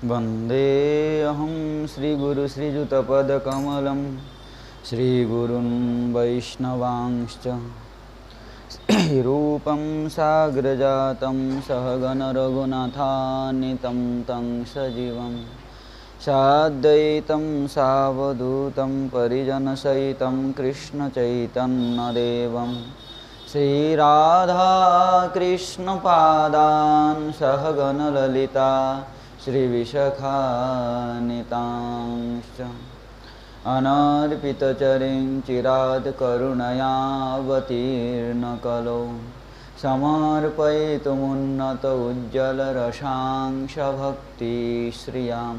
वन्देऽहं श्रीगुरुश्रीयुतपदकमलं श्रीगुरुन् वैष्णवांश्च रूपं साग्रजातं सहगण रघुनाथान्वितं तं सजीवं साद्वैतं सावधूतं परिजनसहितं कृष्णचैतन्यदेवं श्रीराधाकृष्णपादान् सहगण ललिता श्रीविशाखान्वितांश्च अनर्पितचरिं चिरात् करुणयावतीर्णकलो समर्पयितुमुन्नत उज्ज्वलरसांश भक्तिश्रियां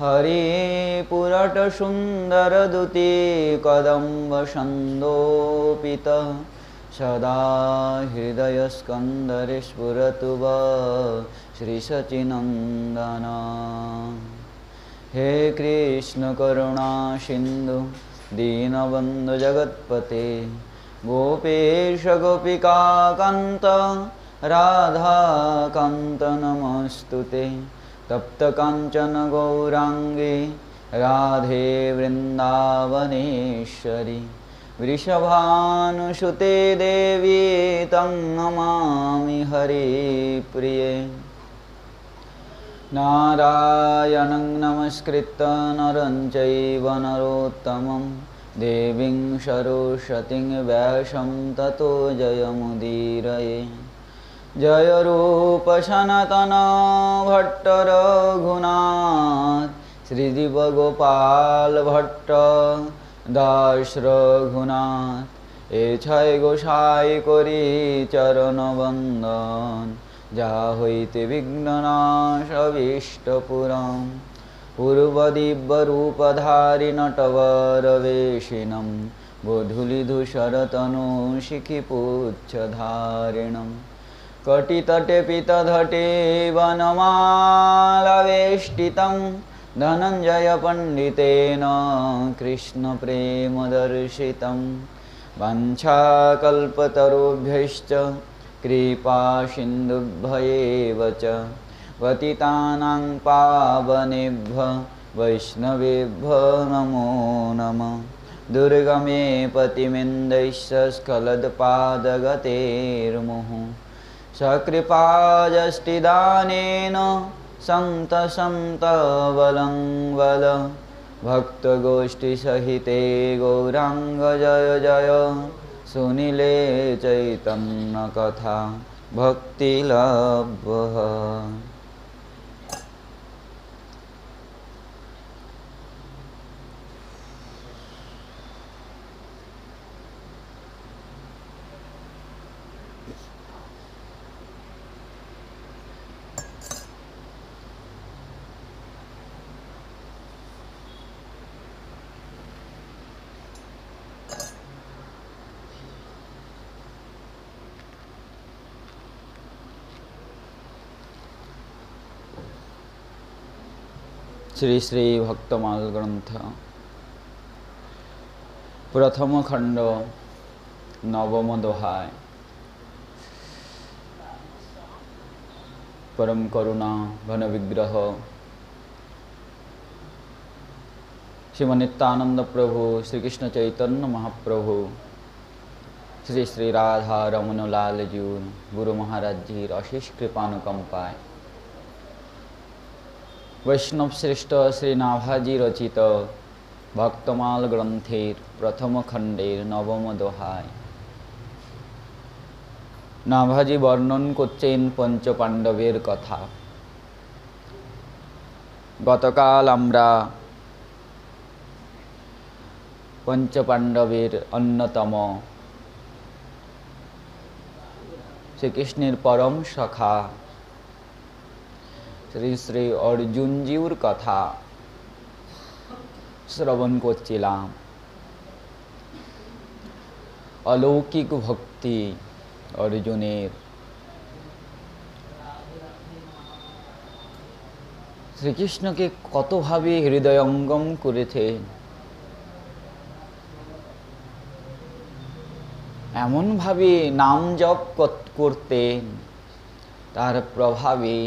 हरिपुरटसुन्दरदुती कदम्बसन्दोपित सदा हृदयस्कन्दरे स्फुरतु श्रीशचिनन्दन। हे कृष्ण करुणा सिन्धु दीनबन्धु जगत्पते गोपेश गोपिकान्त राधाकान्त नमस्तुते तप्त काञ्चन गौराङ्गी राधे वृन्दावनेश्वरी वृषभानुसुते देवी तं नमामि हरिप्रिये। नारायणं नमस्कृत्य नरं चैव नरोत्तमं देवीं सरस्वतीं व्यासं ततो जयमुदीरये। जय रूप सनातन भट्ट रघुनाथ श्रीजीव गोपाल भट्ट दास रघुनाथ एछाय गोसाई करी चरण बंदन जा हईते विघ्ननाश अभीष्टपुरं पूर्वदिव्यरूपधारि नटवरवेशिनं गोधूलिधूसरतनु शिखिपुच्छधारिणं कटितटे पीतधटे वनमालवेष्टितं धनञ्जय पंडितेन कृष्णप्रेमदर्शितं वाञ्छाकल्पतरुभ्यश्च कृपा सिन्धुभ्येव च पतितानां पावनेभ्यो वैष्णवेभ्यो नमो नमः। दुर्गमे पतिमिन्दैश्च स्खलत्पादगतेर्मुहुः सकृपाजष्टिदानेन सन्तसन्तबलं बल भक्तगोष्ठीसहिते गौराङ्ग जय जय सुनीले चैतन्य कथा भक्तिलभः। श्री श्री भक्तमाल ग्रंथ प्रथम खंड नवम दोहाय। परम करुणा घन विग्रह श्रीमनित्यानंद प्रभु श्री कृष्ण चैतन्य महाप्रभु श्री श्री राधा रमन लाल जी गुरु महाराज जी अशेष कृपानुकंपाय वैष्णव श्रेष्ठ श्री नाभाजी रचित भक्तमाल ग्रंथेर प्रथम खंडेर नवम दोहाय। नाभाजी वर्णन करছেন पंच पांडवेर कथा। गतकाल आमरा पंच पांडवेर अन्यतम श्रीकृष्णेर परम सखा श्री श्री अर्जुन जीवर कथा श्रवण करছিলাম। अलौकिक भक्ति अर्जुनेर श्रीकृष्ण के कत भावे हृदयंगम करेছেন एमन भावे नाम जप करतेন तार प्रभावे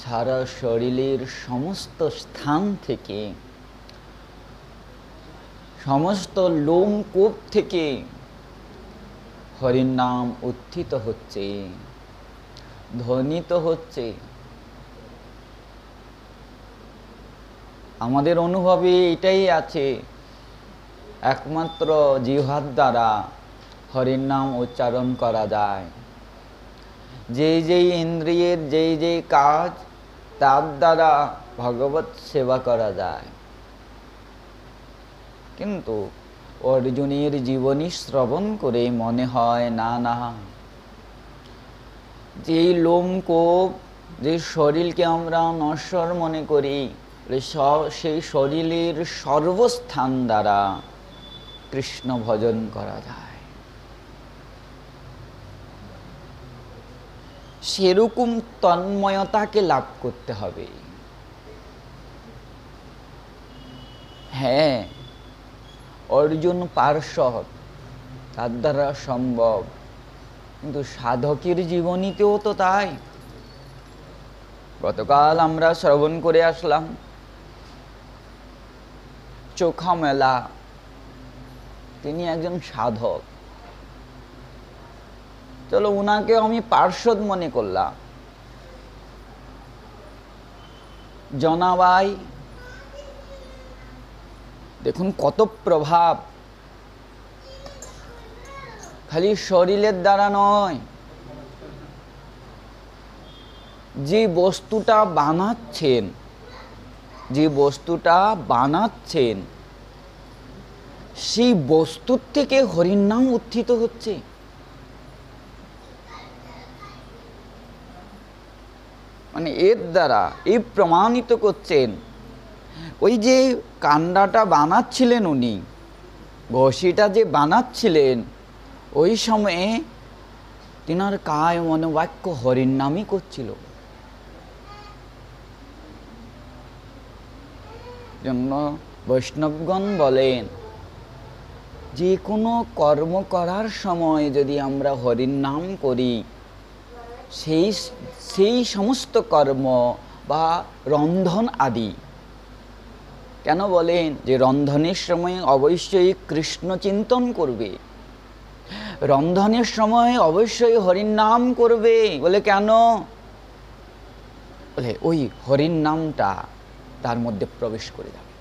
সারা শরীরের সমস্ত স্থান থেকে, সমস্ত লোমকূপ থেকে হরির নাম উত্থিত হচ্ছে, ধ্বনিত হচ্ছে। আমাদের অনুভবে এটাই আছে, একমাত্র জিহ্বার দ্বারা হরির নাম উচ্চারণ করা যায়। যেই যেই ইন্দ্রিয়ের যেই যেই কাজ, তার দ্বারা ভগবত সেবা করা যায়। কিন্তু অর্জুনের জীবনী শ্রবণ করে মনে হয় না না, যেই লোমকূপ, যে শরীরকে আমরা নশ্বর মনে করি, সেই শরীরের সর্বস্থান দ্বারা কৃষ্ণ ভজন করা যায়। সেরকম তন্ময়তাকে লাভ করতে হবে। হ্যাঁ, অর্জুন পার্শ্বদ, তার দ্বারা সম্ভব, কিন্তু সাধকের জীবনীতেও তো তাই। গতকাল আমরা শ্রবণ করে আসলাম চোখা মেলা, তিনি একজন সাধক। চলো উনাকে আমি পার্শ্বদ মনে করলাম। জনাবাই, দেখুন কত প্রভাব, খালি শরীরের দ্বারা নয়, যে বস্তুটা বানাচ্ছেন, যে বস্তুটা বানাচ্ছেন সেই বস্তুর থেকে হরির নাম উত্থিত হচ্ছে। মানে এর দ্বারা এই প্রমাণিত করছেন, ওই যে কান্ডাটা বানাচ্ছিলেন উনি, ঘষিটা যে বানাচ্ছিলেন, ওই সময়ে তিনার কায় মনোবাক্য হরির নামই করছিল। জন্য বৈষ্ণবগণ বলেন, যে কোনো কর্ম করার সময় যদি আমরা হরির নাম করি, সেই সমস্ত কর্ম বা রন্ধন আদি, কেন বলেন যে রন্ধনের সময় অবশ্যই কৃষ্ণ চিন্তন করবে, রন্ধনের সময় অবশ্যই হরির নাম করবে। বলে কেন? বলে ওই হরির নামটা তার মধ্যে প্রবেশ করে যাবে,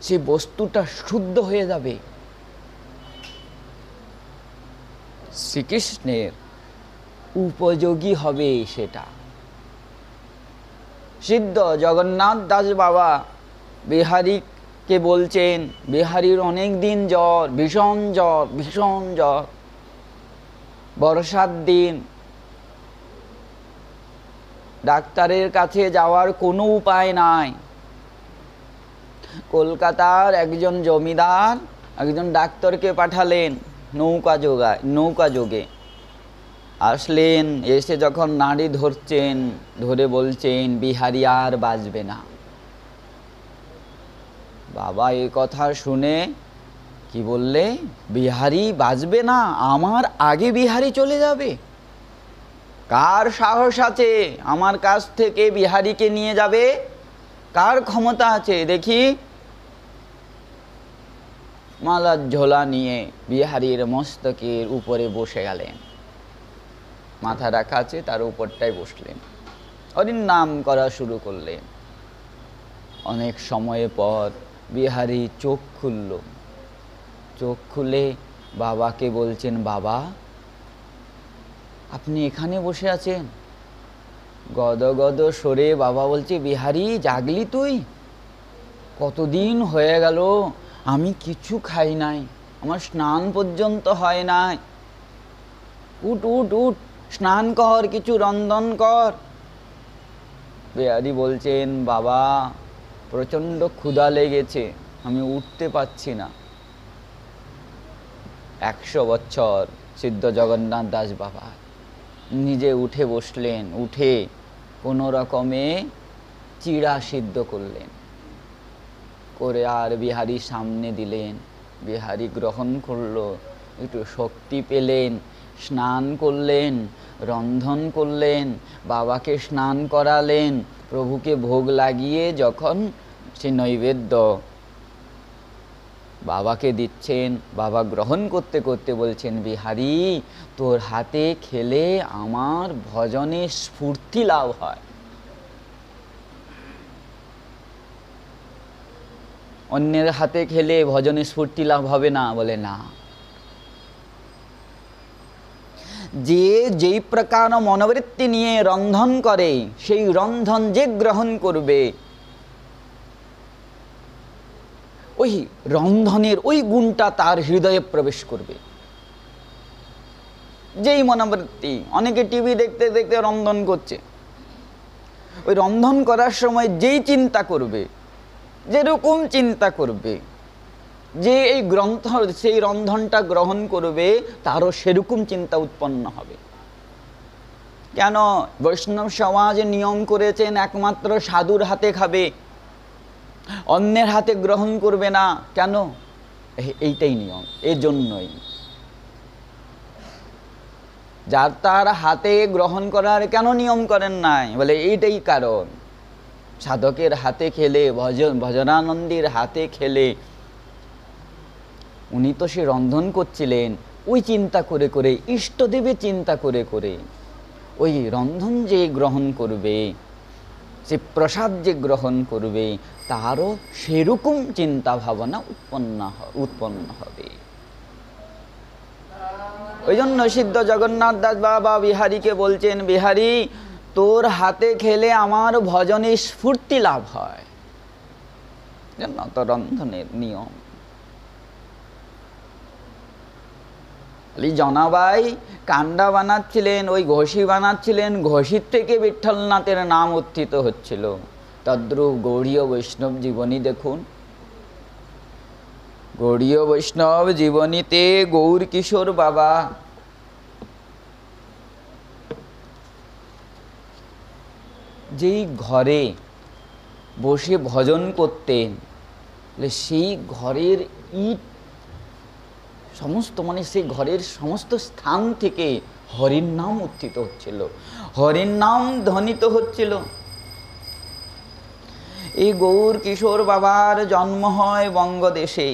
সেই বস্তুটা শুদ্ধ হয়ে যাবে। শ্রীকৃষ্ণের উপযোগী হবে সেটা। সিদ্ধ জগন্নাথ দাস বাবা বিহারীকে বলছেন, বিহারীর অনেক দিন জ্বর, ভীষণ জ্বর, ভীষণ জ্বর, বর্ষার দিন, ডাক্তারের কাছে যাওয়ার কোনো উপায় নাই। কলকাতার একজন জমিদার একজন ডাক্তারকে পাঠালেন নৌকা যোগে। আসলেন, এসে যখন নাড়ি ধরছেন, ধরে বলছেন বিহারী আর বাঁচবে না। বাবা এই কথা শুনে কি বললে, বিহারী বাঁচবে না? আমার আগে বিহারী চলে যাবে? কার সাহস আছে আমার কাছ থেকে বিহারীকে নিয়ে যাবে? কার ক্ষমতা আছে দেখি? মালার ঝোলা নিয়ে বিহারীর মস্তকের উপরে বসে গেলেন, মাথা রাখা আছে তার উপরটাই বসলেন, হরির নাম করা শুরু করলেন। অনেক সময় পর বিহারী চোখ খুলল। চোখ খুলে বাবাকে বলছেন, বাবা আপনি এখানে বসে আছেন? গদগদ সরে বাবা বলছে, বিহারী জাগলি তুই? কতদিন হয়ে গেল আমি কিছু খাই নাই, আমার স্নান পর্যন্ত হয় নাই। উঠ উঠ উঠ, স্নান কর, কিছু রন্ধন কর। বিহারী বলছেন, বাবা প্রচণ্ড ক্ষুধা লেগেছে, আমি উঠতে পারছি না। 100 বছর সিদ্ধ জগন্নাথ দাস বাবা নিজে উঠে বসলেন, উঠে কোনো রকমে চিড়া সিদ্ধ করলেন, করে আর বিহারী সামনে দিলেন। বিহারী গ্রহণ করলো, একটু শক্তি পেলেন, স্নান করলেন, রন্ধন করলেন, বাবাকে স্নান করালেন, প্রভুকে ভোগ লাগিয়ে যখন সে নৈবেদ্য বাবাকে দিচ্ছেন, বাবা গ্রহণ করতে করতে বলছেন, বিহারী তোর হাতে খেলে আমার ভজনে স্ফূর্তি লাভ হয়। অন্যের হাতে খেলে ভজনে স্ফূর্তি লাভ হবে না, বলে না। যে যেই প্রকার মনোবৃত্তি নিয়ে রন্ধন করে, সেই রন্ধন যে গ্রহণ করবে, ওই রন্ধনের ওই গুণটা তার হৃদয়ে প্রবেশ করবে। যেই মনোবৃত্তি, অনেকে টিভি দেখতে দেখতে রন্ধন করছে, ওই রন্ধন করার সময় যেই চিন্তা করবে, যেরকম চিন্তা করবে, যে এই গ্রন্থ সেই রন্ধনটা গ্রহণ করবে, তারও সেরকম চিন্তা উৎপন্ন হবে। কেন বৈষ্ণব সমাজ নিয়ম করেছেন একমাত্র সাধুর হাতে খাবে, অন্যের হাতে গ্রহণ করবে না। কেন? এইটাই নিয়ম। এজন্যই যার তার হাতে গ্রহণ করার কেন নিয়ম করেন নাই, বলে এইটাই কারণ। সাধকের হাতে খেলে, ভজনানন্দীর হাতে খেলে, উনি তো সে রন্ধন করছিলেন ওই চিন্তা করে করে, ইষ্টদেবের চিন্তা করে করে। ওই রন্ধন যে গ্রহণ করবে, সে প্রসাদ যে গ্রহণ করবে, তারও সেরকম চিন্তা ভাবনা উৎপন্ন হবে। ওই জন্য সিদ্ধ জগন্নাথ দাস বাবা বিহারীকে বলছেন, বিহারী তোর হাতে খেলে আমার ভজনে স্ফূর্তি লাভ হয়। জন্য তো রন্ধনের নিয়ম। জনাবাই কান্ডা বানাচ্ছিলেন, ওই ঘষি বানাচ্ছিলেন, ঘষির থেকে বিঠ্ঠলনাথের নাম উত্থিত হচ্ছিল। তদ্রূপ গৌড়ীয় বৈষ্ণব জীবনী দেখুন। গৌড়ীয় বৈষ্ণব জীবনীতে গৌর কিশোর বাবা যেই ঘরে বসে ভজন করতেন, সেই ঘরের ইট সমস্ত, মানে সেই ঘরের সমস্ত স্থান থেকে হরির নাম উত্থিত হচ্ছিল, হরির নাম ধ্বনিত হচ্ছিল। এই গৌর কিশোর বাবার জন্ম হয় বঙ্গদেশে।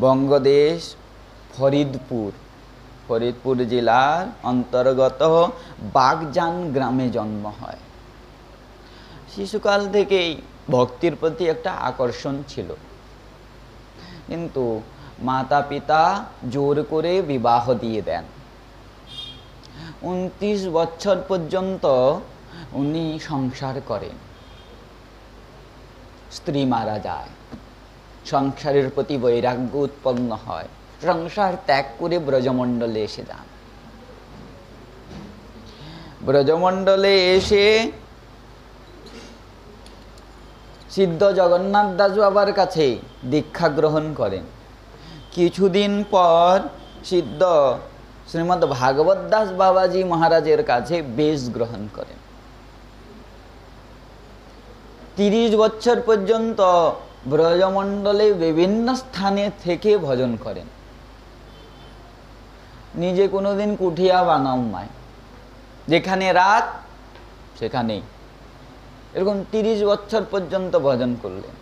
বঙ্গদেশ ফরিদপুর জেলার অন্তর্গত বাগজান গ্রামে জন্ম হয়। শিশুকাল থেকেই ভক্তির প্রতি একটা আকর্ষণ ছিল, কিন্তু মাতা পিতা জোর করে বিবাহ দিয়ে দেন। 29 বছর পর্যন্ত উনি সংসার করেন। স্ত্রী মারা যায়, সংসারের প্রতি বৈরাগ্য উৎপন্ন হয়, সংসার ত্যাগ করে ব্রজমণ্ডলে এসে যান। ব্রজমণ্ডলে এসে সিদ্ধ জগন্নাথ দাস বাবার কাছে দীক্ষা গ্রহণ করেন। কিছুদিন পর সিদ্ধ শ্রীমদ ভাগবত দাস বাবাজি মহারাজের কাছে বেশ গ্রহণ করেন। 30 বছর পর্যন্ত ব্রজমণ্ডলে বিভিন্ন স্থানে থেকে ভজন করেন। নিজে কোনোদিন কুঠিয়া বানান নাই, যেখানে রাত সেখানেই। এরকম 30 বছর পর্যন্ত ভজন করলেন।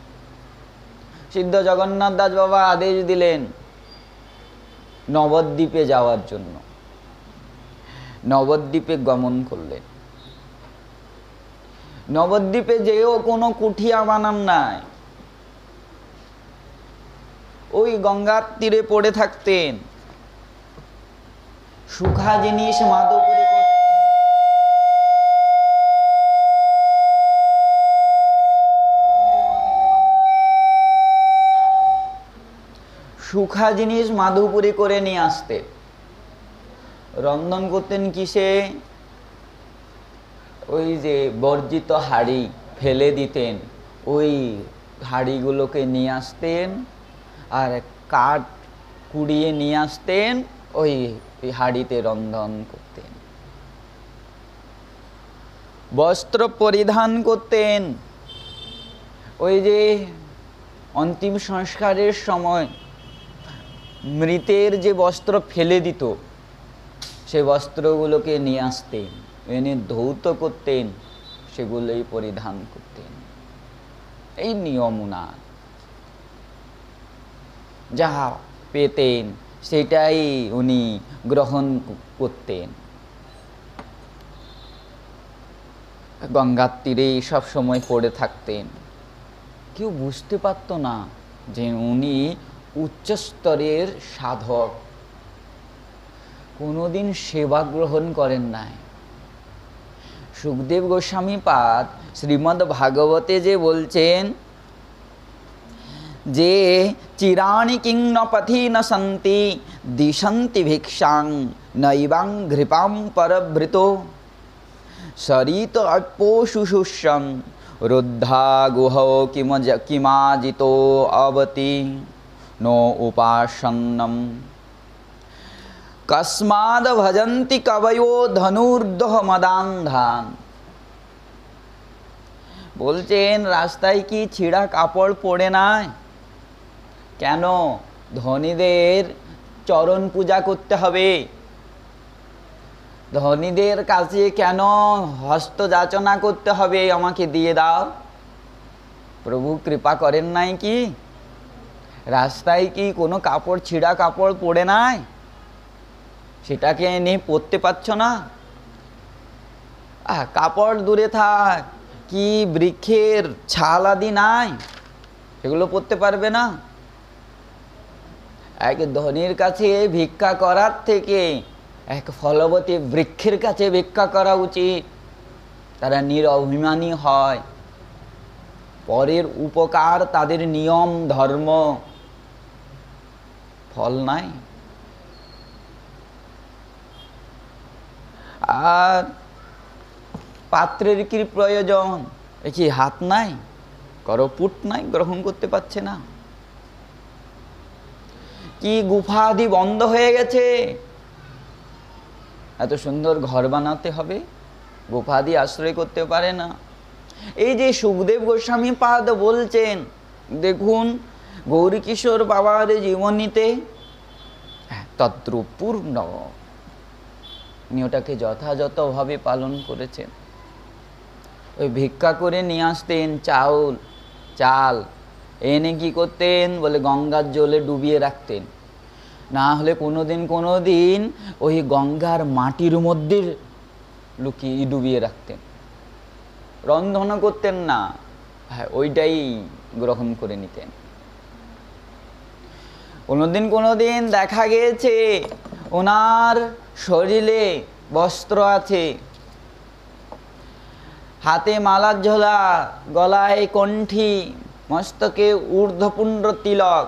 সিদ্ধ জগন্নাথ দাস বাবা আদেশ দিলেন নবদ্বীপে যাওয়ার জন্য। নবদ্বীপে গমন করলেন। নবদ্বীপে যেও কোনো কুঠিয়া বানান নাই, ওই গঙ্গার তীরে পড়ে থাকতেন। সুখা জিনিস মাধবপুরে সুখা জিনিস মাধুপুরি করে নিয়ে আসতে। রন্ধন করতেন কিসে? ওই যে বর্জিত হাড়ি ফেলে দিতেন, ওই হাড়িগুলোকে নিয়ে আসতেন, আর কাঠ কুড়িয়ে নিয়ে আসতেন, ওই হাড়িতে রন্ধন করতেন। বস্ত্র পরিধান করতেন, ওই যে অন্তিম সংস্কারের সময় মৃতের যে বস্ত্র ফেলে দিত, সেই বস্ত্রগুলোকে নিয়ে আসতেন, এনে ধৌত করতেন, সেগুলোই পরিধান করতেন। এই নিয়ম উনার, যাহা পেতেন সেটাই উনি গ্রহণ করতেন। গঙ্গার তীরে সব সময় পড়ে থাকতেন। কেউ বুঝতে পারত না যে উনি উচ্চস্তরের সাধক। কোনোদিন সেবা গ্রহণ করেন নাই। সুখদেব গোস্বামী পাদ শ্রীমদ্ ভাগবতে যে বলছেন যে চিরাণি কিং ন পথি ন সন্তি দিশন্তি ভিক্ষাং নৈবাং ঘৃপাম পরভৃত সরিত অল্পোশুশুষ্যং রুদ্ধা গুহ কিমাজিতো অবতি নো উপাসন্নম কস্মাদ ভজন্তি কবয়ো ধনুর্দহ মদান্ধান। বলছেন রাস্তায় কি ছিঁড়া কাপড় পড়ে নাই? কেন? ধনীদের চরণ পূজা করতে হবে। ধনীদের কাছে কেন হস্ত যাচনা করতে হবে, আমাকে দিয়ে দাও? প্রভু কৃপা করেন নাই কি? রাস্তায় কি কোনো কাপড় ছিঁড়া কাপড় পড়ে নাই? সেটাকে এনে পরতে পারছ না? কাপড় দূরে থাক, কি বৃক্ষের ছাল আদি নাই, সেগুলো পরতে পারবে না? এক ধনীর কাছে ভিক্ষা করার থেকে এক ফলবতী বৃক্ষের কাছে ভিক্ষা করা উচিত। তারা নিরভিমানী হয়, পরের উপকার তাদের নিয়ম ধর্ম, ফল নাই। আর পাত্রের কি প্রয়োজন? কি হাত নাই, করপুট নাই, গ্রহণ করতে পারছে না? কি গুফাদি বন্ধ হয়ে গেছে? এত সুন্দর ঘর বানাতে হবে, গুফাদি আশ্রয় করতে পারে না। এই যে সুখদেব গোস্বামী পাদ বলছেন, দেখুন গৌরকিশোর বাবার জীবনীতে তদ্রূপ পূর্ণ উনি ওটাকে যথাযথভাবে পালন করেছেন। ওই ভিক্ষা করে নিয়ে আসতেন চাল, এনে কি করতেন বলে গঙ্গার জলে ডুবিয়ে রাখতেন। না হলে কোনোদিন ওই গঙ্গার মাটির মধ্যে লুকিয়ে ডুবিয়ে রাখতেন, রন্ধনও করতেন না, হ্যাঁ ওইটাই গ্রহণ করে নিতেন। কোনোদিন দেখা গিয়েছে ওনার শরীরে বস্ত্র আছে, হাতে মালার ঝোলা, গলায় কণ্ঠী, মস্তকে ঊর্ধ্বপুণ্ড তিলক,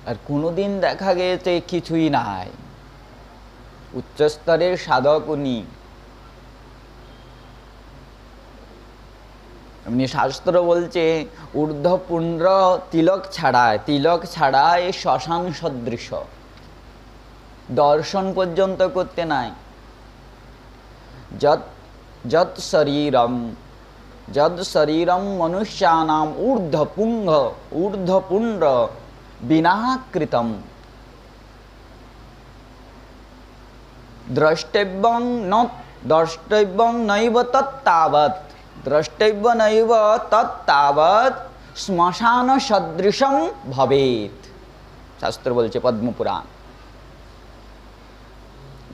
আর কোনোদিন দেখা গিয়েছে কিছুই নাই। উচ্চস্তরের সাধক উনি। এমনি শাস্ত্র বলছে ঊর্ধ্বপুণ্ড তিলক ছাড়া এই শ্মশান সদৃশ দর্শন পর্যন্ত করতে নাই। যৎ শরীরম মনুষ্যানাম ঊর্ধ্বপুণ্ড বিনাকৃতম দ্রষ্টব্যং নৈব তত্তাবৎ শ্মশান সদৃশম ভবেত। শাস্ত্র বলছে পদ্মপুরাণ।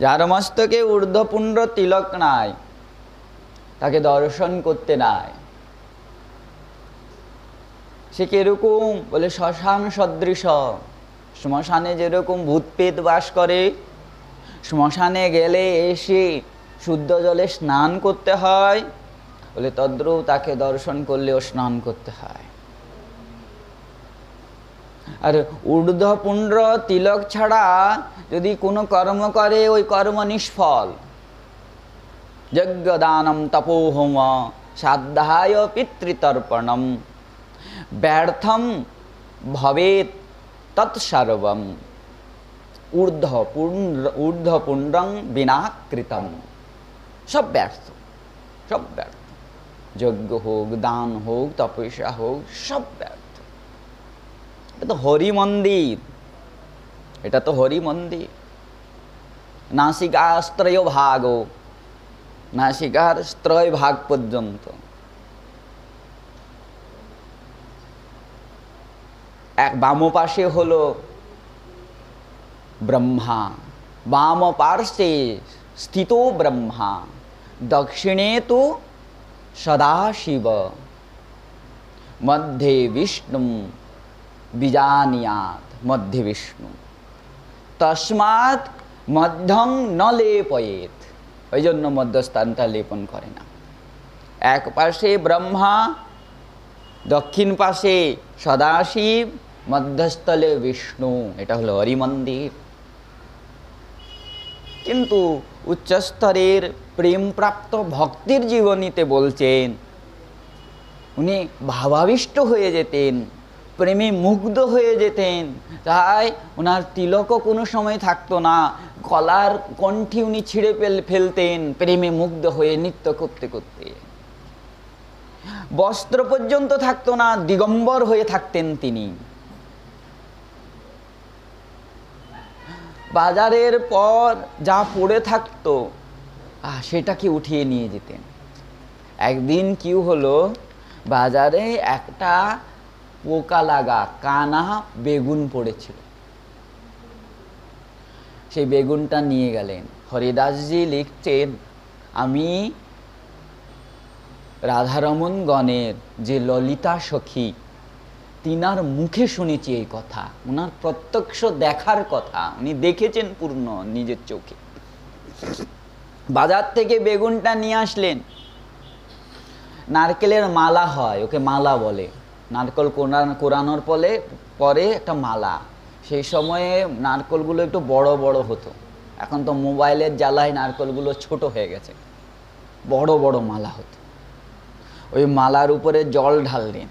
যার মস্তকে ঊর্ধ্বপুণ্ড তিলক নাই, তাকে দর্শন করতে নাই। সে কিরকম বলে শ্মশান সদৃশ। শ্মশানে যেরকম ভূতপ্রেত বাস করে, শ্মশানে গেলে এসে শুদ্ধ জলে স্নান করতে হয়, বলে তদ্রূপ তাকে দর্শন করলেও স্নান করতে হয়। আর ঊর্ধ্বপুণ্ড তিলক ছাড়া যদি কোনো কর্ম করে, ওই কর্ম নিষ্ফল। যজ্ঞদানম তপোহোম সাধ্যায় পিতৃতর্পণম ব্যর্থম ভবেত তৎসর্বম ঊর্ধ্বপুণ্ডং বিনাকৃতম। সব ব্যর্থ। যজ্ঞ হোক, দান হোক, তপস্যা হোক, সব ব্যর্থ। এটা তো হরি মন্দির, এটা তো হরি মন্দির। নাসিকাস্ত্রয় ভাগ, নাসিকার স্ত্রয় ভাগ পর্যন্ত। এক বাম পাশে হলো ব্রহ্মা, বাম পার্শ্বে স্থিত ব্রহ্মা, দক্ষিণে তো সদাশিব, মধ্যে বিষ্ণু বিজানিয়াত, মধ্যে বিষ্ণু, তস্মাৎ মধ্যং ন লেপয়েত। ওই জন্য মধ্যস্থানটা লেপন করে না। এক পাশে ব্রহ্মা, দক্ষিণ পাশে সদাশিব, মধ্যস্থলে বিষ্ণু। এটা হলো হরি মন্দির। কিন্তু উচ্চস্তরের প্রেমপ্রাপ্ত ভক্তির জীবনীতে বলছেন, উনি ভাবাবিষ্ট হয়ে যেতেন, প্রেমে মুগ্ধ হয়ে যেতেন। তাই ওনার তিলকও কোনো সময় থাকতো না, গলার কণ্ঠি উনি ছিঁড়ে ফেলতেন প্রেমে মুগ্ধ হয়ে নৃত্য করতে করতে। বস্ত্র পর্যন্ত থাকতো না, দিগম্বর হয়ে থাকতেন তিনি। বাজারের পর যা পড়ে থাকতো সেটাকে উঠিয়ে নিয়ে যেতেন। একদিন কি হলো, বাজারে একটা পোকা লাগা কানা বেগুন পড়েছিল। সেই বেগুনটা নিয়ে গেলেন। হরিদাসজি লিখছেন, আমি রাধারমণ গণের যে ললিতা সখী, তিনার মুখে শুনেছি এই কথা, ওনার প্রত্যক্ষ দেখার কথা, উনি দেখেছেন পূর্ণ নিজের চোখে। বাজার থেকে বেগুনটা নিয়ে আসলেন। নারকেলের মালা হয়, ওকে মালা বলে। নারকেল কোরানোর পরে একটা মালা। সেই সময়ে নারকেলগুলো একটু বড় বড় হতো, এখন তো মোবাইলের জ্বালায় নারকেলগুলো ছোট হয়ে গেছে, বড় বড় মালা হতো। ওই মালার উপরে জল ঢাললেন,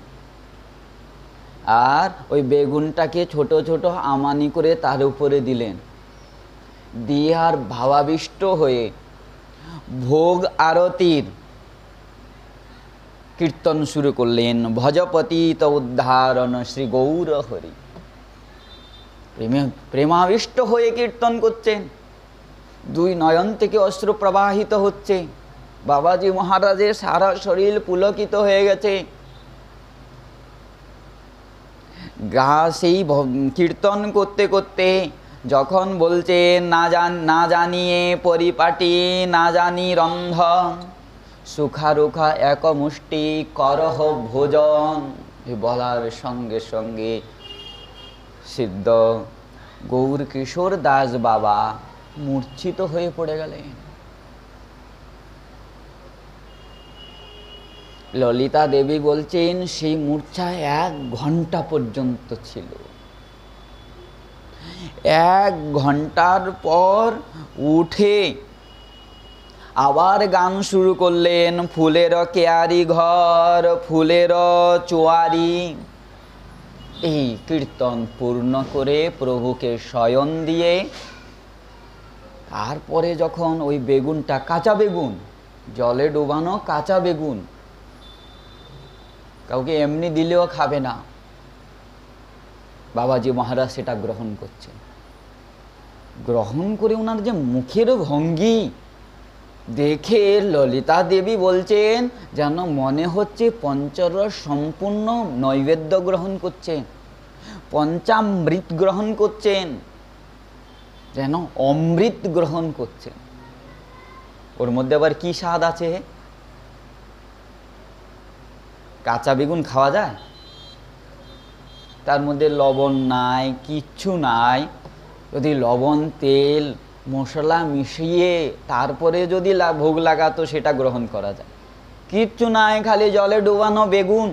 আর ওই বেগুনটাকে ছোট ছোট আমানি করে তার উপরে দিলেন। দিয়ে আর ভাবাবিষ্ট হয়ে ভোগ আরতির কীর্তন শুরু করলেন। ভজপতিত উদ্ধারণ শ্রী গৌর হরি। প্রেমাবিষ্ট হয়ে কীর্তন করছেন, দুই নয়ন থেকে অশ্রু প্রবাহিত হচ্ছে। বাবাজি মহারাজের সারা শরীর পুলকিত হয়ে গেছে। সেই কীর্তন করতে করতে যখন বলছেন, না জানিয়ে পরিপাটি, না জানি রন্ধন, সুখারুখা এক মুষ্টি করহ ভোজন, বলার সঙ্গে সঙ্গে সিদ্ধ গৌর কিশোর দাস বাবা মূর্ছিত হয়ে পড়ে গেলেন। ললিতা দেবী বলছেন, সেই মূর্ছা 1 ঘন্টা পর্যন্ত ছিল। 1 ঘন্টার পর উঠে আবার গান শুরু করলেন। ফুলের কেয়ারি ঘর, ফুলের চোয়ারি। এই কীর্তন পূর্ণ করে প্রভুকে শয়ন দিয়ে, তারপরে যখন ওই বেগুনটা, কাঁচা বেগুন, জলে ডুবানো কাঁচা বেগুন, কাউকে এমনি দিলেও খাবে না, বাবাজি মহারাজ সেটা গ্রহণ করছেন। গ্রহণ করে ওনার যে মুখের ভঙ্গি দেখে ললিতা দেবী বলছেন, যেন মনে হচ্ছে পঞ্চরস সম্পূর্ণ নৈবেদ্য গ্রহণ করছেন, পঞ্চামৃত গ্রহণ করছেন, যেন অমৃত গ্রহণ করছেন। ওর মধ্যে আবার কি স্বাদ আছে? কাঁচা বেগুন খাওয়া যায়? তার মধ্যে লবণ নাই, কিচ্ছু নাই। যদি লবণ, তেল, মশলা মিশিয়ে তারপরে যদি ভোগ লাগাতো, সেটা গ্রহণ করা যায়। কিচ্ছু নাই, খালি জলে ডুবানো বেগুন,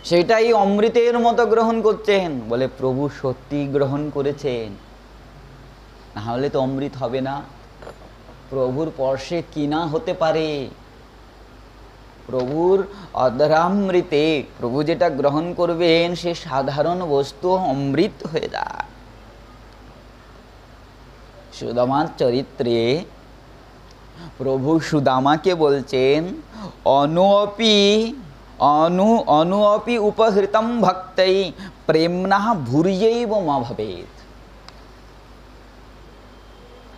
সেটাই অমৃতের মতো গ্রহণ করছেন। বলে প্রভু সত্যি গ্রহণ করেছেন, না হলে তো অমৃত হবে না। প্রভুর পরশে কি না হতে পারে? প্রভুর অধরামৃতে প্রভু যেটা গ্রহণ করবেন, সে সাধারণ বস্তু অমৃত হয়ে যায়। সুদামার চরিত্রে প্রভু সুদামাকে বলছেন, অনুপি অনুপি উপহৃতম ভক্তৈ প্রেমনা ভূর্যৈব মা ভবেৎ।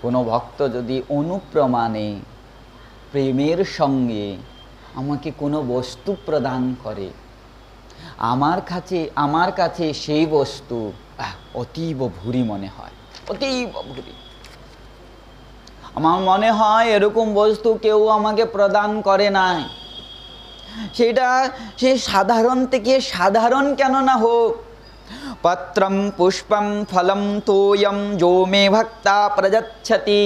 কোনো ভক্ত যদি অনুপ্রমাণে প্রেমের সঙ্গে আমাকে কোনো বস্তু প্রদান করে, আমার কাছে সেই বস্তু অতীব ভূরি মনে হয়, অতীব ভূরি। আমার মনে হয় এরকম বস্তু কেউ আমাকে প্রদান করে নাই, সেটা সে সাধারণ থেকে সাধারণ কেন না হোক, পত্রম পুষ্পম ফলম তোয়ম যো মে ভক্তা প্রযচ্ছতি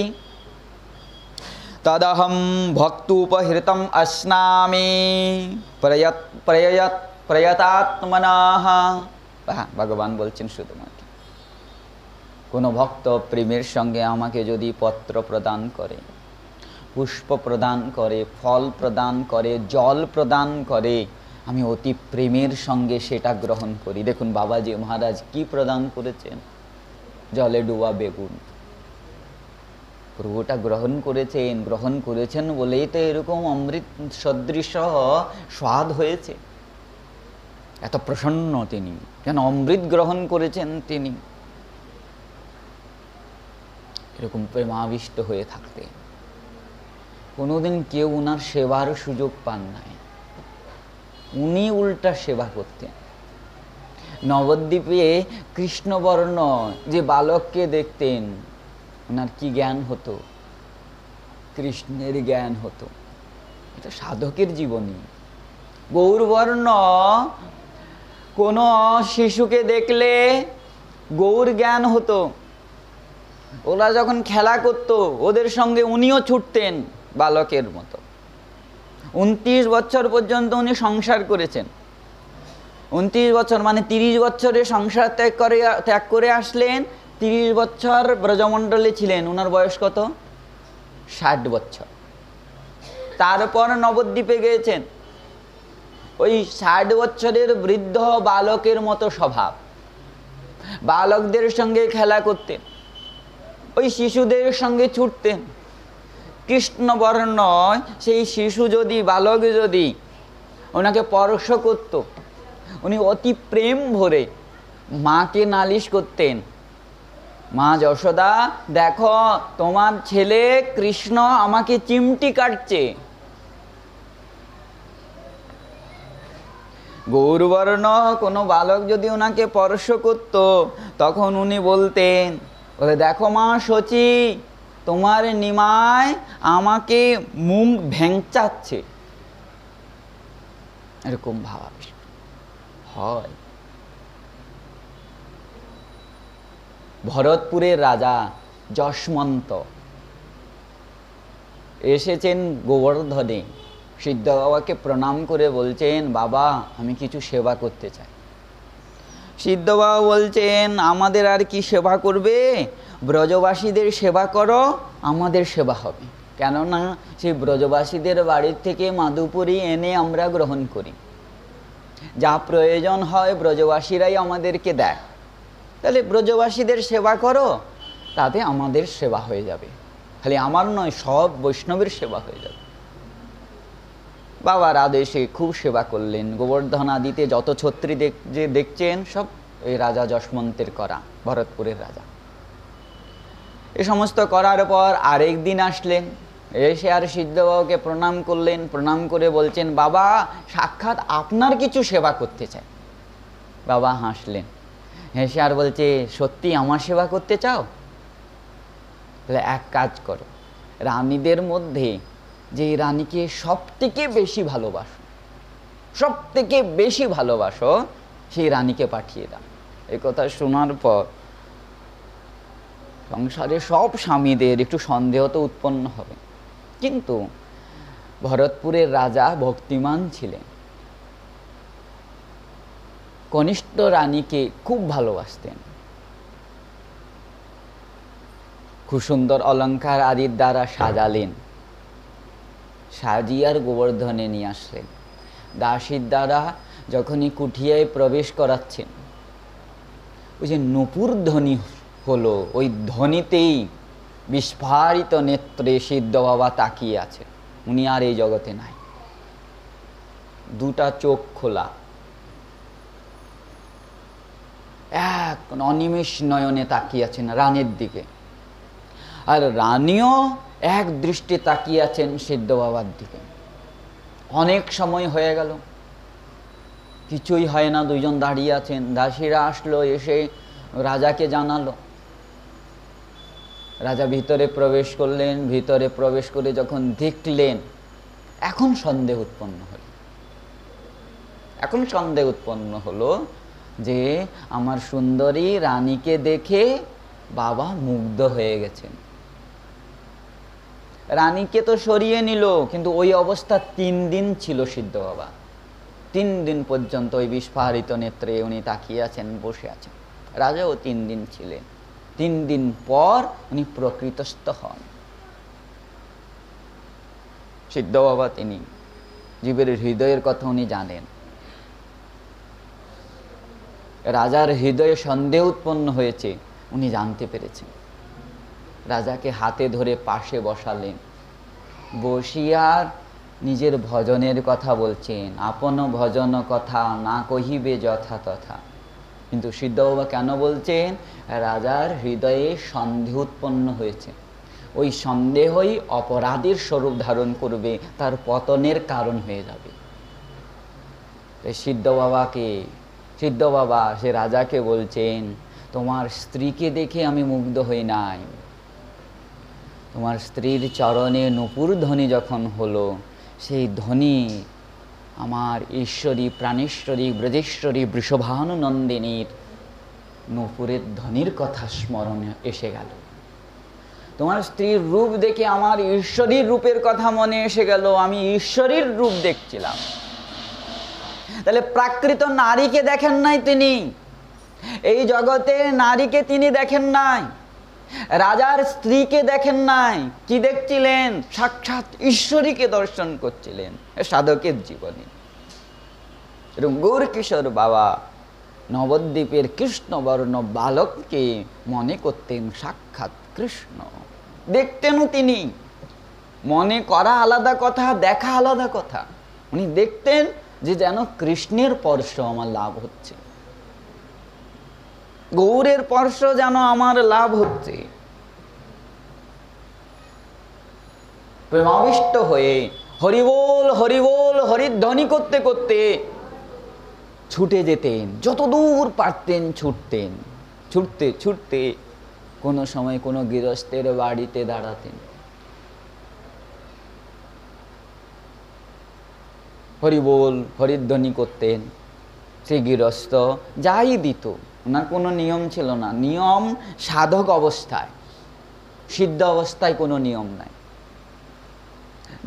তদহম ভক্তুপহৃতম अस्नामि প্রয়তাত্মনাঃ। ভগবান বলছেন শুধুমাত্র কোনো ভক্ত প্রেমের সঙ্গে আমাকে যদি পত্র প্রদান করে, পুষ্প প্রদান করে, ফল প্রদান করে, জল প্রদান করে, আমি অতি প্রেমের সঙ্গে সেটা গ্রহণ করি। দেখুন বাবাজি মহারাজ কি প্রদান করেছেন, জলে ডুবা বেগুন। প্রভুটা গ্রহণ করেছেন বলেই তো এরকম অমৃত সদৃশ স্বাদ হয়েছে। এত প্রসন্ন তিনি, কেন অমৃত গ্রহণ করেছেন তিনি। এরকম প্রেমাবিষ্ট হয়ে থাকতে কোনোদিন কেউ উনার সেবার সুযোগ পান নাই, উনি উল্টা সেবা করতেন। নবদ্বীপে কৃষ্ণবর্ণ যে বালককে দেখতেন, ওনার কি জ্ঞান হতো, কৃষ্ণের জ্ঞান হতো। এটা সাধকের জীবনী। গৌরবর্ণ কোন শিশুকে দেখলে গৌর জ্ঞান হতো। ওরা যখন খেলা করত ওদের সঙ্গে উনিও ছুটতেন বালকের মতো। 29 বছর পর্যন্ত উনি সংসার করেছেন। 29 বছর মানে 30 বছরে সংসার ত্যাগ করে আসলেন। 30 বছর ব্রজমণ্ডলে ছিলেন। ওনার বয়স কত? 60 বছর। তারপর নবদ্বীপে গিয়েছেন। ওই 60 বছরের বৃদ্ধ বালকের মতো স্বভাব, বালকদের সঙ্গে খেলা করতেন, ওই শিশুদের সঙ্গে ছুটতেন। কৃষ্ণবর্ণ সেই শিশু যদি, বালক যদি ওনাকে স্পর্শ করত, উনি অতি প্রেম ভরে মাকে নালিশ করতেন, মা যশোদা দেখো তোমার ছেলে কৃষ্ণ আমাকে চিমটি কাটছে। গৌরবর্ণ কোনো বালক যদি ওনাকে স্পর্শ করত, তখন উনি বলতেন, বলে দেখো মা শচী, তোমার নিমায় আমাকে মুখ ভেঙচাচ্ছে। এরকম ভাবাবিষ্ট হয়। ভরতপুরের রাজা যশমন্ত এসেছেন গোবর্ধনে। সিদ্ধ বাবাকে প্রণাম করে বলছেন, বাবা আমি কিছু সেবা করতে চাই। সিদ্ধ বাবা বলছেন, আমাদের আর কি সেবা করবে, ব্রজবাসীদের সেবা করো, আমাদের সেবা হবে। কেননা সেই ব্রজবাসীদের বাড়ির থেকে মাদুপুরি এনে আমরা গ্রহণ করি, যা প্রয়োজন হয় ব্রজবাসীরাই আমাদেরকে দেয়। তাহলে ব্রজবাসীদের সেবা করো, তাতে আমাদের সেবা হয়ে যাবে। খালি আমার নয়, সব বৈষ্ণবের সেবা হয়ে যাবে। বাবার আদেশে খুব সেবা করলেন। গোবর্ধন আদিতে যত ছত্রী যে দেখছেন সব এই রাজা যশমন্তের করা, ভরতপুরের রাজা। এ সমস্ত করার পর আরেক দিন আসলেন, এসে আর সিদ্ধবাবুকে প্রণাম করলেন। প্রণাম করে বলছেন, বাবা সাক্ষাৎ আপনার কিছু সেবা করতে চাই। বাবা হাসলেন, হেসে আর বলছে, সত্যি আমার সেবা করতে চাও? তাহলে এক কাজ করো, রানীদের মধ্যে যে রানীকে সব থেকে বেশি ভালোবাসো, সব থেকে বেশি ভালোবাসো, সেই রানীকে পাঠিয়ে দাও। এই কথা শোনার পর সংসারে সব স্বামীদের একটু সন্দেহ তো উৎপন্ন হবে, কিন্তু ভরতপুরের রাজা ভক্তিমান ছিলেন, কনিষ্ঠ রানীকে খুব ভালোবাসতেন। খুব সুন্দর অলঙ্কার আদির দ্বারা সাজালেন, সাজিয়ার গোবর্ধনে নিয়ে আসলেন। দাসীর দ্বারা যখনই কুঠিয়ায় প্রবেশ করাচ্ছেন, ওই যে নূপুর ধ্বনি হলো, ওই ধ্বনিতেই বিস্ফারিত নেত্রে সিদ্ধ বাবা তাকিয়ে আছেন। উনি আর এই জগতে নাই। দুটা চোখ খোলা, এক অনিমেষ নয়নে তাকিয়ে আছেন রানীর দিকে, আর রানীও এক দৃষ্টি তাকিয়ে আছেন সিদ্ধ বাবার দিকে। অনেক সময় হয়ে গেল, কিছুই হয় না, দুইজন দাঁড়িয়ে আছেন। দাসীরা আসলো, এসে রাজাকে জানালো। রাজা ভিতরে প্রবেশ করলেন। ভিতরে প্রবেশ করে যখন দেখলেন, এখন সন্দেহ উৎপন্ন হলো। এখন সন্দেহ উৎপন্ন হলো যে আমার সুন্দরী রানীকে দেখে বাবা মুগ্ধ হয়ে গেছেন। রানীকে তো সরিয়ে নিল, কিন্তু ওই অবস্থা 3 দিন ছিল সিদ্ধ বাবা। 3 দিন পর্যন্ত ওই বিস্ফারিত নেত্রে উনি তাকিয়ে আছেন, বসে আছেন। রাজাও 3 দিন ছিলেন। 3 দিন পর উনি প্রকৃতস্থ হন। সিদ্ধ বাবা তিনি জীবের হৃদয়ের কথা উনি জানেন। রাজার হৃদয়ে সন্দেহ উৎপন্ন হয়েছে, উনি জানতে পেরেছেন। রাজাকে হাতে ধরে পাশে বসালেন, বসিয়ার নিজের ভজনের কথা বলছেন। আপন ভজন কথা না কহিবে যথা তথা। কিন্তু সিদ্ধ বাবা কেন বলছেন? রাজার হৃদয়ে সন্দেহ উৎপন্ন হয়েছে। ওই সন্দেহই অপরাধীর স্বরূপ ধারণ করবে, তার পতনের কারণ হয়ে যাবে। সিদ্ধ বাবা সে রাজাকে বলছেন, তোমার স্ত্রীকে দেখে আমি মুগ্ধ হই নাই। তোমার স্ত্রীর চরণে নূপুর ধ্বনি যখন হলো, সেই ধ্বনি আমার ঈশ্বরী, প্রাণেশ্বরী, ব্রজেশ্বরী, বৃষভানুনন্দিনীর নূপুরের ধ্বনির কথা স্মরণে এসে গেল। তোমার স্ত্রীর রূপ দেখে আমার ঈশ্বরীর রূপের কথা মনে এসে গেল। আমি ঈশ্বরীর রূপ দেখছিলাম। তাহলে প্রাকৃত নারীকে দেখেন নাই তিনি, এই জগতে নারীকে তিনি দেখেন নাই, রাজার স্ত্রীকে দেখেন নাই। কি দেখছিলেন? সাক্ষাৎ ঈশ্বরীকে দর্শন করছিলেন। সাধকের জীবনী। গৌর কিশোর বাবা নবদ্বীপের কৃষ্ণবর্ণ বালককে মনে করতেন সাক্ষাৎ কৃষ্ণ। দেখতেনও তিনি। মনে করা আলাদা কথা, দেখা আলাদা কথা। উনি দেখতেন যে যেন কৃষ্ণের স্পর্শ আমার লাভ হচ্ছে, গৌরের স্পর্শ যেন আমার লাভ হচ্ছে। প্রেমাবিষ্ট হয়ে হরিবোল হরিবোল হরিধ্বনি করতে করতে ছুটে যেতেন, যত দূর পারতেন ছুটতেন। ছুটতে ছুটতে কোনো সময় কোনো গৃহস্থের বাড়িতে দাঁড়াতেন, হরিবোল হরিধ্বনি করতেন। সে গৃহস্থ যাই দিত, ওনার কোনো নিয়ম ছিল না। নিয়ম সাধক অবস্থায়, সিদ্ধ অবস্থায় কোনো নিয়ম নাই।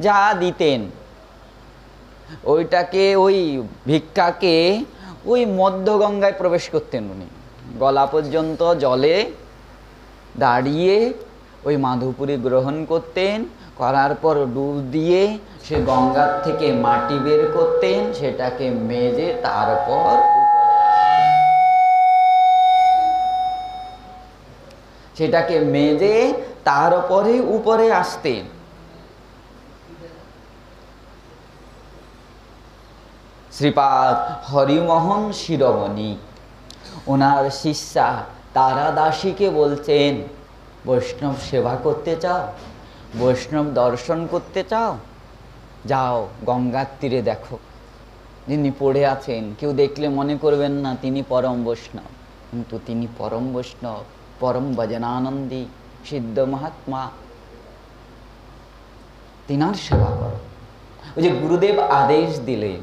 যা দিতেন ওইটাকে, ওই ভিক্ষাকে ওই মধ্য গঙ্গায় প্রবেশ করতেন উনি। গলা পর্যন্ত জলে দাঁড়িয়ে ওই মাধুপুরি গ্রহণ করতেন। করার পর ডুব দিয়ে সে গঙ্গার থেকে মাটি বের করতেন, সেটাকে মেজে তারপর সেটাকে মেজে তারপরে উপরে আসতেন। শ্রীপাদ হরিমোহন শিরোমণি ওনার শিষ্যা তারা দাসীকে বলছেন, বৈষ্ণব সেবা করতে চাও, বৈষ্ণব দর্শন করতে চাও, যাও গঙ্গার তীরে দেখো। যিনি পড়ে আছেন, কেউ দেখলে মনে করবেন না তিনি পরম বৈষ্ণব, কিন্তু তিনি পরম বৈষ্ণব, পরম ভজনানন্দী সিদ্ধ মহাত্মা। তিনার সেবা করো। ওই যে গুরুদেব আদেশ দিলেন,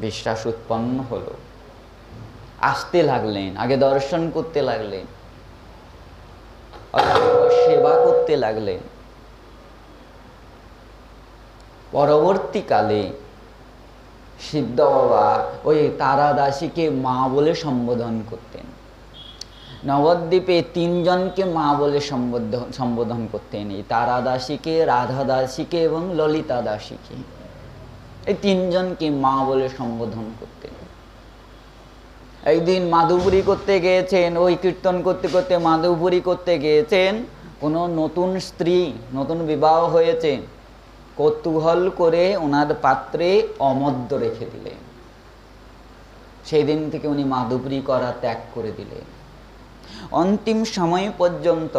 বিশ্বাস উৎপন্ন হলো। আসতে লাগলেন, আগে দর্শন করতে লাগলেন, সেবা করতে লাগলেন। পরবর্তীকালে সিদ্ধ বাবা ওই তারা দাসীকে মা বলে সম্বোধন করতেন। নবদ্বীপে 3 জনকে মা বলে সম্বোধন করতেন, এই তারা দাসীকে, রাধা দাসীকে এবং ললিতা দাসীকে। এই 3 জনকে মা বলে সম্বোধন করতেন। একদিন মাধুপুরি করতে গিয়েছেন, ওই কীর্তন করতে করতে মাধুপুরি করতে গিয়েছেন। কোনো নতুন স্ত্রী, নতুন বিবাহ হয়েছে, কৌতূহল করে ওনার পাত্রে অমদ্য রেখে দিলেন। সেই দিন থেকে উনি মাদুবরি করা ত্যাগ করে দিলেন। অন্তিম সময় পর্যন্ত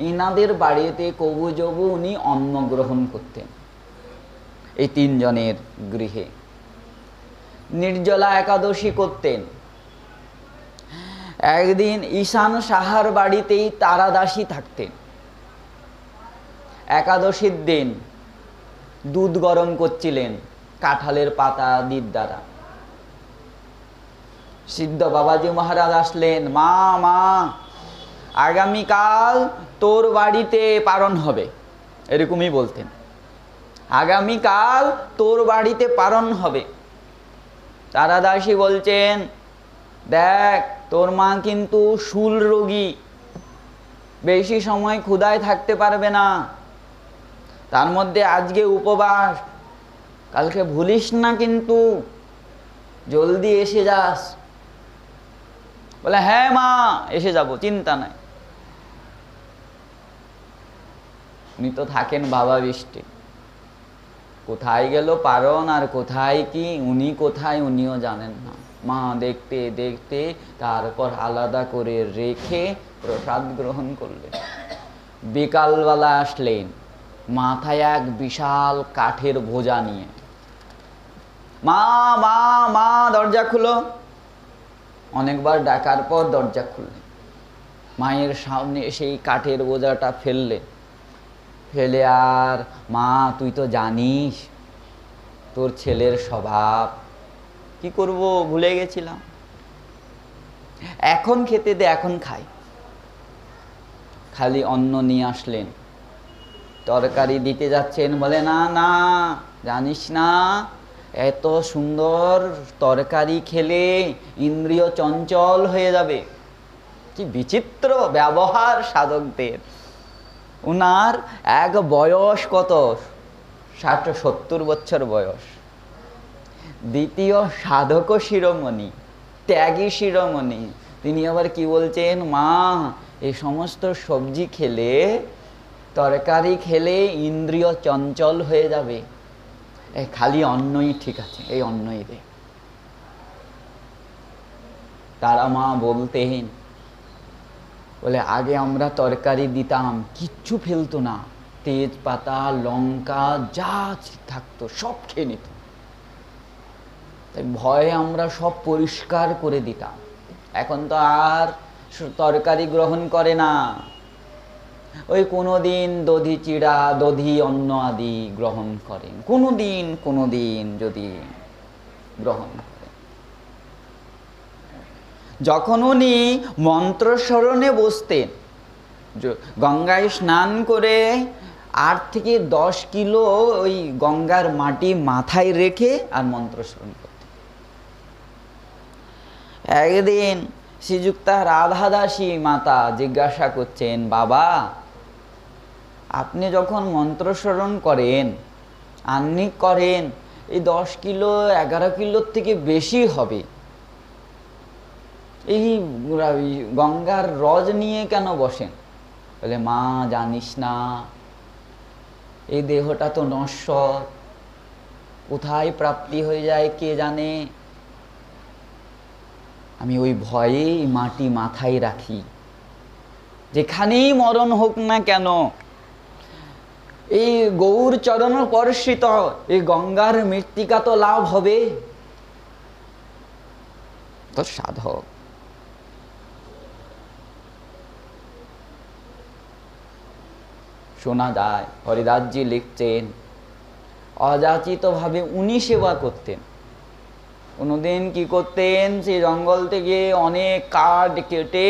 ইনাদের বাড়িতে কবুজবু উনি অন্ন গ্রহণ করতেন। এই তিনজনের গৃহে নির্জলা একাদশী করতেন। একদিন ঈশান সাহার বাড়িতেই তারাদাসী থাকতেন। একাদশীর দিন দুধ গরম করছিলেন কাঁঠালের পাতা দির দ্বারা। সিদ্ধ বাবাজি মহারাজ আসলেন, মা মা আগামীকাল তোর বাড়িতে পারণ হবে, এরকমই বলতেন। আগামীকাল তোর বাড়িতে পারণ হবে। তারাদাসী বলছেন, দেখ তোর মা কিন্তু শূল রোগী, বেশি সময় ক্ষুধায় থাকতে পারবে না, তার মধ্যে আজকে উপবাস, কালকে ভুলিস না কিন্তু, জলদি এসে যাস। বলে, হ্যাঁ মা এসে যাব, চিন্তা নাই। উনি তো থাকেন বাবা বৃষ্টি, কোথায় গেল পারণ আর কোথায় কি, উনি কোথায় উনিও জানেন না। মা দেখতে দেখতে তারপর আলাদা করে রেখে প্রসাদ গ্রহণ করলেন। বিকালবেলা আসলেন, মাথায় এক বিশাল কাঠের বোঝা নিয়ে। মা মা মা দরজা খুলো। অনেকবার ডাকার পর দরজা খুললেন। মায়ের সামনে সেই কাঠের বোঝাটা ফেললেন। ফেলে, আর মা তুই তো জানিস তোর ছেলের স্বভাব, কি করব ভুলে গেছিলাম, এখন খেতে দে, এখন খাই। খালি অন্ন নিয়ে আসলেন, তরকারি দিতে যাচ্ছেন, বলে না না জানিস না, এত সুন্দর তরকারি খেলে ইন্দ্রিয় চঞ্চল হয়ে যাবে। কি বিচিত্র ব্যবহার সাধকদের। উনার এক বয়স কত, 60-70 বছর বয়স। দ্বিতীয় সাধক শিরোমণি, ত্যাগী শিরোমণি, তিনি আবার কি বলছেন, মা এই সমস্ত সবজি খেলে, তরকারি খেলে ইন্দ্রিয় চঞ্চল হয়ে যাবে, এই খালি অন্নই ঠিক আছে, এই অন্নই দে। তারা মা বলতেন, বলে আগে আমরা তরকারি দিতাম, কিচ্ছু ফেলতো না, তেজপাতা লঙ্কা যা থাকতো সব খেয়ে নিত, তাই ভয়ে আমরা সব পরিষ্কার করে দিতাম। এখন তো আর তরকারি গ্রহণ করে না, ওই কোনোদিন দধি চিড়া, দধি অন্ন আদি গ্রহণ করেন, কোনোদিন যদি গ্রহণ করেন। যখন উনি মন্ত্র স্মরণে বসতেন, গঙ্গায় স্নান করে 8 থেকে 10 কিলো ওই গঙ্গার মাটি মাথায় রেখে আর মন্ত্র স্মরণ করতেন। একদিন শ্রীযুক্তা রাধাদাসী মাতা জিজ্ঞাসা করছেন, বাবা আপনি যখন মন্ত্র স্মরণ করেন, আহ্নিক করেন, এই 10 কিলো 11 কিলোর থেকে বেশি হবে, এই গঙ্গার রজ নিয়ে কেন বসেন? বলে, মা জানিস না, এই দেহটা তো নশ্বর, কোথায় প্রাপ্তি হয়ে যায় কে জানে, আমি ওই ভয়ে মাটি মাথায় রাখি, যেখানেই মরণ হোক না কেন এই গৌর চরণ স্পর্শিত এই গঙ্গার মৃত্তিকা তো লাভ হবে। তো সাধক শোনা যায়, হরিদাসজি লিখছেন, অযাচিত ভাবে উনি সেবা করতেন। কোনোদিন কি করতেন, সেই জঙ্গল থেকে অনেক কাঠ কেটে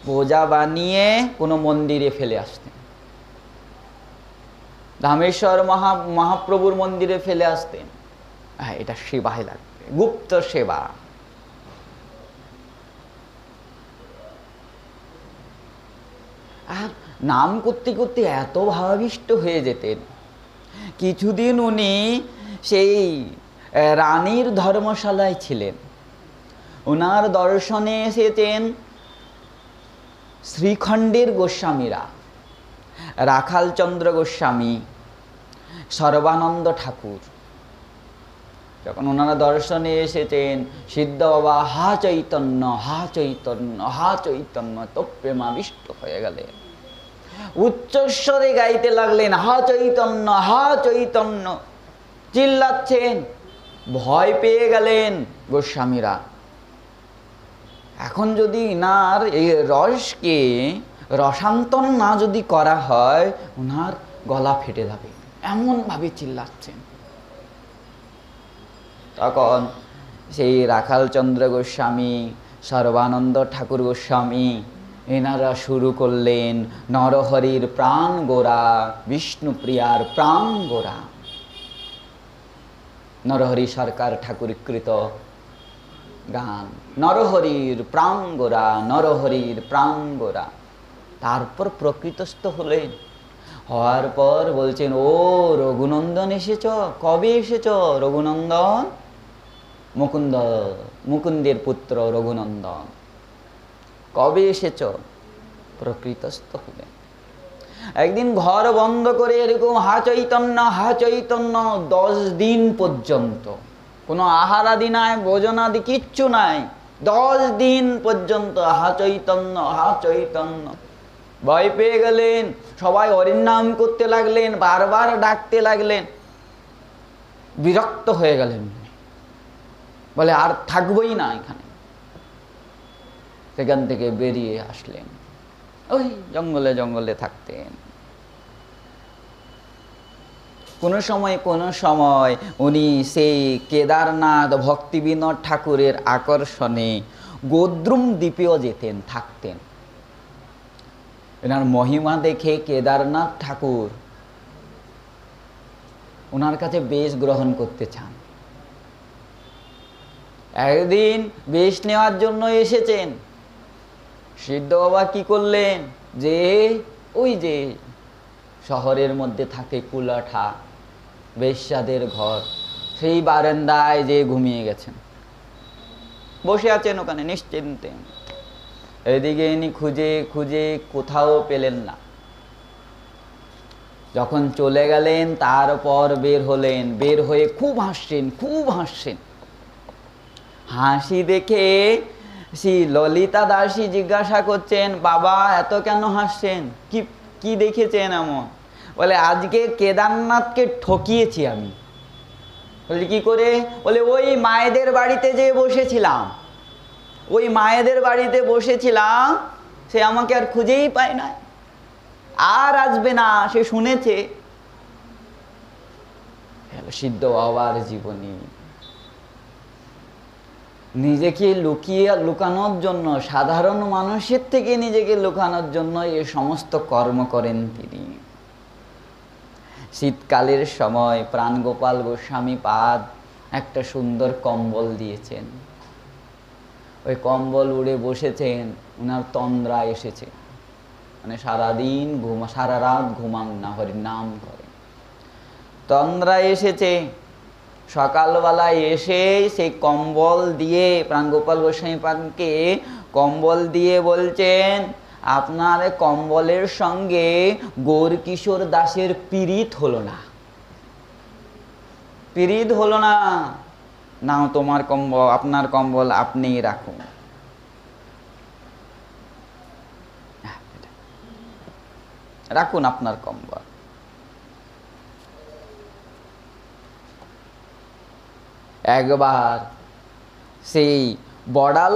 বোঝা বানিয়ে কোনো মন্দিরে ফেলে আসতেন, রামেশ্বর মহাপ্রভুর মন্দিরে ফেলে আসতেন। হ্যাঁ, এটা সেবায় লাগবে, গুপ্ত সেবা। আর নাম করতে করতে এত ভাবাবিষ্ট হয়ে যেতেন, কিছুদিন উনি সেই রানীর ধর্মশালায় ছিলেন। ওনার দর্শনে এসেছেন শ্রীখণ্ডের গোস্বামীরা, রাখালচন্দ্র গোস্বামী, সর্বানন্দ ঠাকুর। যখন ওনারা দর্শনে এসেছেন, সিদ্ধ বাবা হা চৈতন্য হা চৈতন্য হা চৈতন্য তো প্রেমাবিষ্ট হয়ে গেলেন। উচ্চস্বরে গাইতে লাগলেন হা চৈতন্য হা চৈতন্য, চিল্লাচ্ছেন। ভয় পেয়ে গেলেন গোস্বামীরা। এখন যদি ইনার এই রসকে রসান্তন না যদি করা হয়, ওনার গলা ফেটে যাবে, এমনভাবে চিল্লাচ্ছেন। তখন সেই রাখালচন্দ্র গোস্বামী, সর্বানন্দ ঠাকুর গোস্বামী এনারা শুরু করলেন নরহরির প্রাণ গোরা, বিষ্ণুপ্রিয়ার প্রাণ গোরা, নরহরি সরকার ঠাকুরীকৃত গান, নরহরির প্রাণ গোরা, নরহরির প্রাণ গোরা। তারপর প্রকৃতস্থ হলেন। হওয়ার পর বলছেন, ও রঘুনন্দন এসেছ, কবে এসেছ রঘুনন্দন? মুকুন্দ, মুকুন্দের পুত্র রঘুনন্দন, কবে এসেছ? প্রকৃতস্থ হলেন। একদিন ঘর বন্ধ করে এরকম হা চৈতন্য হা চৈতন্য 10 দিন পর্যন্ত, কোনো আহারাদি নাই, ভোজনাদি কিচ্ছু নাই, 10 দিন পর্যন্ত হা চৈতন্য হা চৈতন্য। ভয় পেয়ে গেলেন, সবাই হরির নাম করতে লাগলেন, বারবার ডাকতে লাগলেন। বিরক্ত হয়ে গেলেন, বলে আর থাকবই না এখানে। সেখান থেকে বেরিয়ে আসলেন, ওই জঙ্গলে জঙ্গলে থাকতেন। কোনো সময় উনি সেই কেদারনাথ ভক্তিবিনোদ ঠাকুরের আকর্ষণে গোদ্রুম দ্বীপেও যেতেন, থাকতেন। এনার মহিমা দেখে কেদারনাথ ঠাকুর ওনার কাছে বেশ গ্রহণ করতে চান। একদিন বেশ নেওয়ার জন্য এসেছেন। সিদ্ধ বাবা কি করলেন, যে ওই যে শহরের মধ্যে থাকে কুলাঠা, বেশ্যাদের ঘর, সেই বারান্দায় যে ঘুমিয়ে গেছেন, বসে আছেন ওখানে নিশ্চিন্তে। এদিকে ইনি খুঁজে খুঁজে কোথাও পেলেন না। যখন চলে গেলেন, তারপর বের হলেন, বের হয়ে খুব হাসছেন, খুব হাসছেন। হাসি দেখে শ্রী ললিতা দাসী জিজ্ঞাসা করছেন, বাবা এত কেন হাসছেন, কি কি দেখেছেন এমন? বলে আজকে কেদারনাথকে ঠকিয়েছি আমি। বলে কি করে? বলে ওই মায়েদের বাড়িতে যে বসেছিলাম, ওই মায়েদের বাড়িতে বসেছিলাম, সে আমাকে আর খুঁজেই পায় না, আর আসবে না, সে শুনেছে। সিদ্ধ বাবার জীবনী। নিজেকে লুকানোর জন্য, সাধারণ মানুষের থেকে নিজেকে লুকানোর জন্য এ সমস্ত কর্ম করেন তিনি। শীতকালের সময় প্রাণগোপাল গোস্বামী পাদ একটা সুন্দর কম্বল দিয়েছেন। ওই কম্বল উড়ে বসেছেন, ওনার তন্দ্রা এসেছে, মানে সারাদিন সারা রাত ঘুমান না, হরির নাম করে। তন্দ্রা এসেছে। সকালবেলায় এসে সেই কম্বল দিয়ে প্রাণগোপাল গোস্বামী পাদকে কম্বল দিয়ে বলছেন, আপনার কম্বলের সঙ্গে গৌরকিশোর দাসের পীড়িত হলো না, পীড়িত হলো না, নাও তোমার কম্বল, আপনার কম্বল আপনিই রাখুন। রাখুন আপনার কম্বল। একবার সেই বড়াল